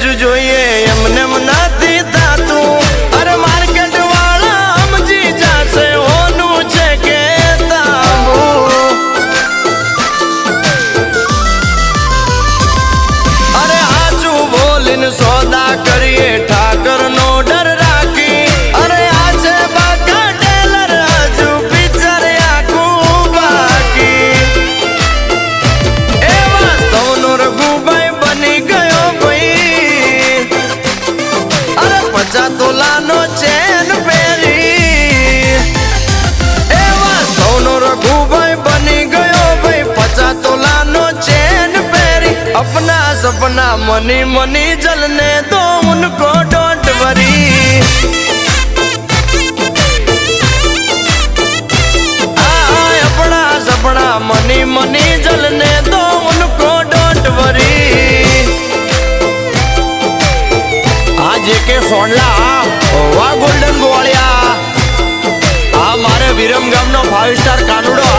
જ જોઈએ એમને નથી થાતું અરે માર્કેટ વાળા સમજી જાશે હોનું છે કે તાંબુ અરે આચું બોલીને સોદા કરીએ ઠાકર નો ડર રાખી અરે આ છે બાકા ટેલર હજુ પિક્ચર આખું બાકી એ વાસ્તવનો રઘુભાઈ બની ગયો ભાઈ અરે 50 તોલાનો ચેન પહેરી એ વાસ્તવનો રઘુભાઈ બની ગયો ભાઈ 50 તોલાનો ચેન પહેરી अपना सपना मनी मनी जलने दो उनको डोंट वरी अपना सपना मनी मनी जलने दो उनको डोंट वरी आज के सोनला वाह गोल्डन गोवालिया आ मारे विरम गाम नो 5 स्टार कानुडो